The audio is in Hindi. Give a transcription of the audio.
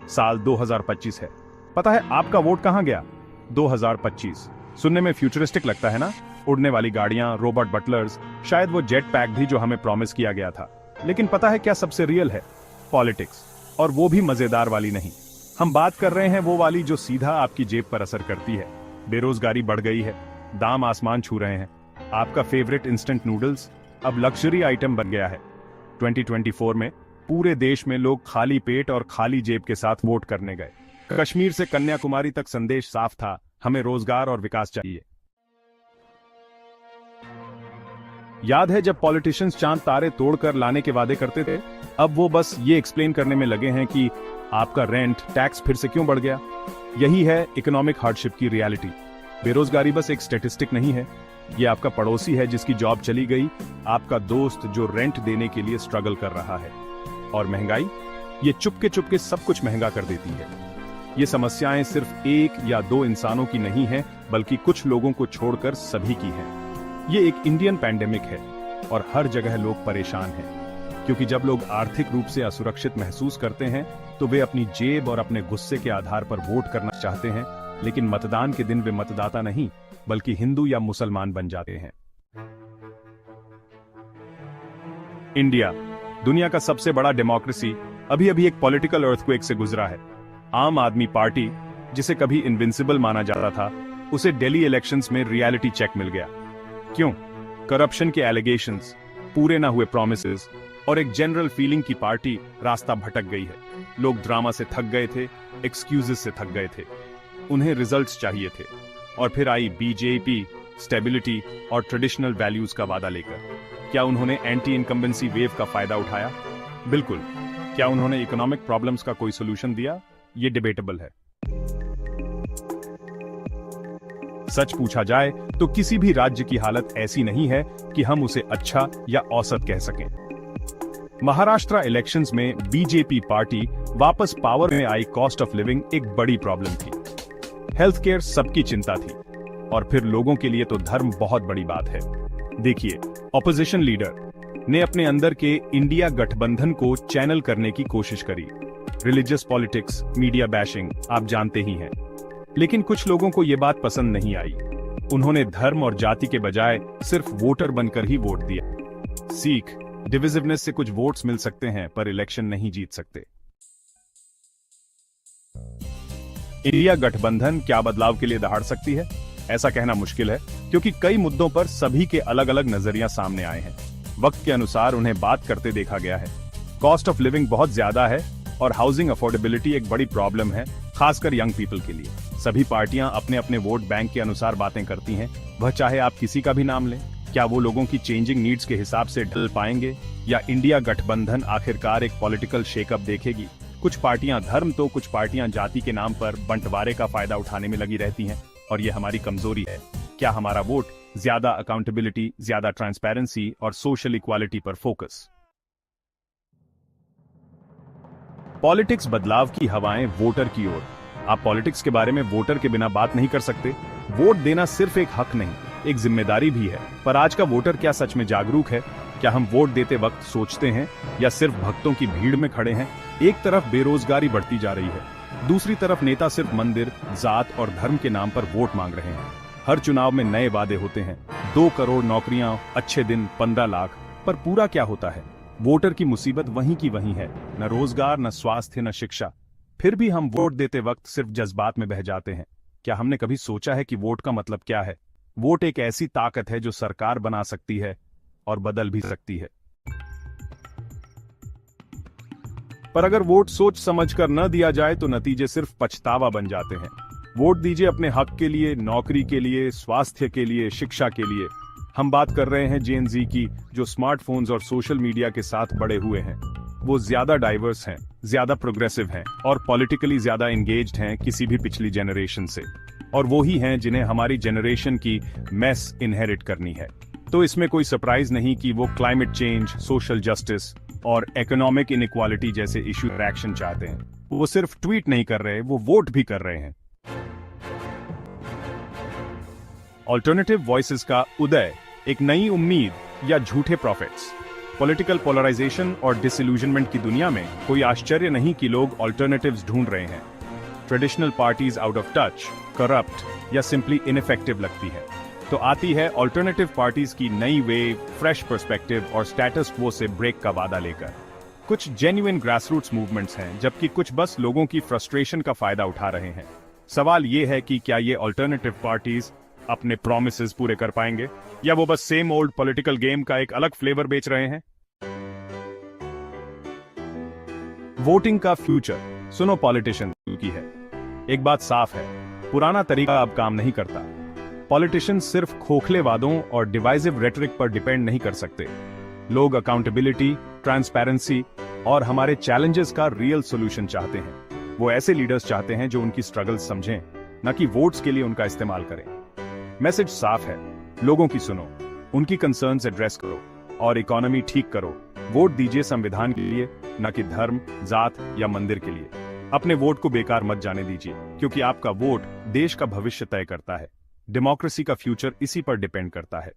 साल 2025 है। पता है आपका वोट कहां गया? 2025 सुनने में फ्यूचरिस्टिक लगता है ना? उड़ने वाली गाड़ियां, रोबोट बटलर्स, शायद वो जेट पैक भी जो हमें प्रॉमिस किया गया था। लेकिन पता है क्या सबसे रियल है? पॉलिटिक्स। और वो भी मजेदार वाली नहीं। हम बात कर रहे हैं वो वाली जो सीधा आपकी जेब पर असर करती है। बेरोजगारी बढ़ गई है, दाम आसमान छू रहे हैं। आपका फेवरेट इंस्टेंट नूडल्स अब लग्जरी आइटम बन गया है। 2024 में पूरे देश में लोग खाली पेट और खाली जेब के साथ वोट करने गए। कश्मीर से कन्याकुमारी तक संदेश साफ था, हमें रोजगार और विकास चाहिए। याद है जब पॉलिटिशियंस चांद तारे तोड़कर लाने के वादे करते थे? अब वो बस ये एक्सप्लेन करने में लगे हैं कि आपका रेंट, टैक्स फिर से क्यों बढ़ गया। यही है इकोनॉमिक हार्डशिप की रियलिटी। बेरोजगारी बस एक स्टैटिस्टिक नहीं है, ये आपका पड़ोसी है जिसकी जॉब चली गई, आपका दोस्त जो रेंट देने के लिए स्ट्रगल कर रहा है। और महंगाई, ये चुपके चुपके सब कुछ महंगा कर देती है। ये समस्याएं सिर्फ एक या दो इंसानों की नहीं है, बल्कि कुछ लोगों को छोड़कर सभी की हैं। ये एक इंडियन पैंडेमिक है और हर जगह लोग परेशान हैं, क्योंकि जब लोग आर्थिक रूप से असुरक्षित महसूस करते हैं तो वे अपनी जेब और अपने गुस्से के आधार पर वोट करना चाहते हैं, लेकिन मतदान के दिन वे मतदाता नहीं बल्कि हिंदू या मुसलमान बन जाते हैं। इंडिया, दुनिया का सबसे बड़ा डेमोक्रेसी, अभी अभी एक पॉलिटिकल अर्थक्वेक से गुजरा है। आम आदमी पार्टी, जिसे कभी इनविंसिबल माना जाता था, उसे दिल्ली इलेक्शंस में रियलिटी चेक मिल गया। क्यों? करप्शन के एलिगेशंस, पूरे ना हुए प्रॉमिसेस और एक जनरल फीलिंग की पार्टी रास्ता भटक गई है। लोग ड्रामा से थक गए थे, एक्सक्यूजेस से थक गए थे, उन्हें रिजल्ट्स चाहिए थे। और फिर आई बीजेपी, स्टेबिलिटी और ट्रेडिशनल वैल्यूज का वादा लेकर। क्या उन्होंने एंटी इनकम्बेंसी वेव का फायदा उठाया? बिल्कुल। क्या उन्होंने इकोनॉमिक प्रॉब्लम्स का कोई सोल्यूशन दिया? ये डिबेटेबल है। सच पूछा जाए तो किसी भी राज्य की हालत ऐसी नहीं है कि हम उसे अच्छा या औसत कह सकें। महाराष्ट्र इलेक्शंस में बीजेपी पार्टी वापस पावर में आई। कॉस्ट ऑफ लिविंग एक बड़ी प्रॉब्लम थी, हेल्थ केयर सबकी चिंता थी, और फिर लोगों के लिए तो धर्म बहुत बड़ी बात है। देखिए, ऑपोजिशन लीडर ने अपने अंदर के इंडिया गठबंधन को चैनल करने की कोशिश करी। रिलीजियस पॉलिटिक्स, मीडिया बैशिंग, आप जानते ही हैं। लेकिन कुछ लोगों को यह बात पसंद नहीं आई। उन्होंने धर्म और जाति के बजाय सिर्फ वोटर बनकर ही वोट दिया। सीख, डिविजिवनेस से कुछ वोट्स मिल सकते हैं पर इलेक्शन नहीं जीत सकते। इंडिया गठबंधन क्या बदलाव के लिए दहाड़ सकती है? ऐसा कहना मुश्किल है, क्योंकि कई मुद्दों पर सभी के अलग अलग नजरिया सामने आए हैं। वक्त के अनुसार उन्हें बात करते देखा गया है। कॉस्ट ऑफ लिविंग बहुत ज्यादा है और हाउसिंग अफोर्डेबिलिटी एक बड़ी प्रॉब्लम है, खासकर यंग पीपल के लिए। सभी पार्टियां अपने अपने वोट बैंक के अनुसार बातें करती हैं, वह चाहे आप किसी का भी नाम लें। क्या वो लोगों की चेंजिंग नीड्स के हिसाब से ढल पाएंगे, या इंडिया गठबंधन आखिरकार एक पॉलिटिकल शेकअप देखेगी? कुछ पार्टियां धर्म तो कुछ पार्टियां जाति के नाम पर बंटवारे का फायदा उठाने में लगी रहती हैं, और ये हमारी कमजोरी है। क्या हमारा वोट ज्यादा अकाउंटेबिलिटी, ज्यादा ट्रांसपेरेंसी और सोशल इक्वालिटी पर फोकस? पॉलिटिक्स बदलाव की हवाएं वोटर की ओर। आप पॉलिटिक्स के बारे में वोटर के बिना बात नहीं कर सकते। वोट देना सिर्फ एक हक नहीं, एक जिम्मेदारी भी है। पर आज का वोटर क्या सच में जागरूक है? क्या हम वोट देते वक्त सोचते हैं, या सिर्फ भक्तों की भीड़ में खड़े हैं? एक तरफ बेरोजगारी बढ़ती जा रही है, दूसरी तरफ नेता सिर्फ मंदिर, जात और धर्म के नाम पर वोट मांग रहे हैं। हर चुनाव में नए वादे होते हैं, 2 करोड़ नौकरियां, अच्छे दिन, 15 लाख, पर पूरा क्या होता है? वोटर की मुसीबत वहीं की वहीं है, न रोजगार, न स्वास्थ्य, न शिक्षा। फिर भी हम वोट देते वक्त सिर्फ जज्बात में बह जाते हैं। क्या हमने कभी सोचा है कि वोट का मतलब क्या है? वोट एक ऐसी ताकत है जो सरकार बना सकती है और बदल भी सकती है। पर अगर वोट सोच समझकर न दिया जाए तो नतीजे सिर्फ पछतावा बन जाते हैं। वोट दीजिए अपने हक के लिए, नौकरी के लिए, स्वास्थ्य के लिए, शिक्षा के लिए। हम बात कर रहे हैं जेन जी की, जो स्मार्टफोन्स और सोशल मीडिया के साथ बड़े हुए हैं। वो ज्यादा डाइवर्स हैं, ज्यादा प्रोग्रेसिव हैं और पॉलिटिकली ज्यादा एंगेज्ड हैं किसी भी पिछली जनरेशन से। और वो ही हैं जिन्हें हमारी जनरेशन की मेस इनहेरिट करनी है। तो इसमें कोई सरप्राइज नहीं कि वो क्लाइमेट चेंज, सोशल जस्टिस और इकोनॉमिक इनइक्वालिटी जैसे इशू पर एक्शन चाहते हैं। वो सिर्फ ट्वीट नहीं कर रहे, वो वोट भी कर रहे हैं। ऑल्टरनेटिव वॉइसेस का उदय, एक नई उम्मीद या झूठे प्रॉफिट्स। पॉलिटिकल पोलराइजेशन और डिसइल्यूजनमेंट की दुनिया में कोई आश्चर्य नहीं कि लोग ऑल्टरनेटिव्स ढूंढ रहे हैं। Traditional parties out of touch, corrupt या सिंपली इनइफेक्टिव लगती है, तो आती है ऑल्टरनेटिव पार्टीज की नई वेव, फ्रेश पर्सपेक्टिव और स्टेटस क्वो से ब्रेक का वादा लेकर। कुछ जेन्युइन ग्रासरूट्स मूवमेंट्स हैं, जबकि कुछ बस लोगों की फ्रस्ट्रेशन का फायदा उठा रहे हैं। सवाल ये है कि क्या ये ऑल्टरनेटिव पार्टीज अपने प्रॉमिसेस पूरे कर पाएंगे, या वो बस सेम ओल्ड पॉलिटिकल गेम का एक अलग फ्लेवर बेच रहे हैं। वोटिंग का फ्यूचर सुनो पॉलिटिशियन की है। एक बात साफ है, पुराना तरीका अब काम नहीं करता। पॉलिटिशियन सिर्फ खोखले वादों और डिवाइसिव रेटरिक पर डिपेंड नहीं कर सकते। लोग अकाउंटेबिलिटी, ट्रांसपेरेंसी और हमारे चैलेंजेस का रियल सॉल्यूशन चाहते हैं। वो ऐसे लीडर्स चाहते हैं जो उनकी स्ट्रगल्स समझें, न कि वोट्स के लिए उनका इस्तेमाल करें। मैसेज साफ है, लोगों की सुनो, उनकी कंसर्न्स एड्रेस करो और इकोनॉमी ठीक करो। वोट दीजिए संविधान के लिए, न कि धर्म, जात या मंदिर के लिए। अपने वोट को बेकार मत जाने दीजिए, क्योंकि आपका वोट देश का भविष्य तय करता है। डेमोक्रेसी का फ्यूचर इसी पर डिपेंड करता है।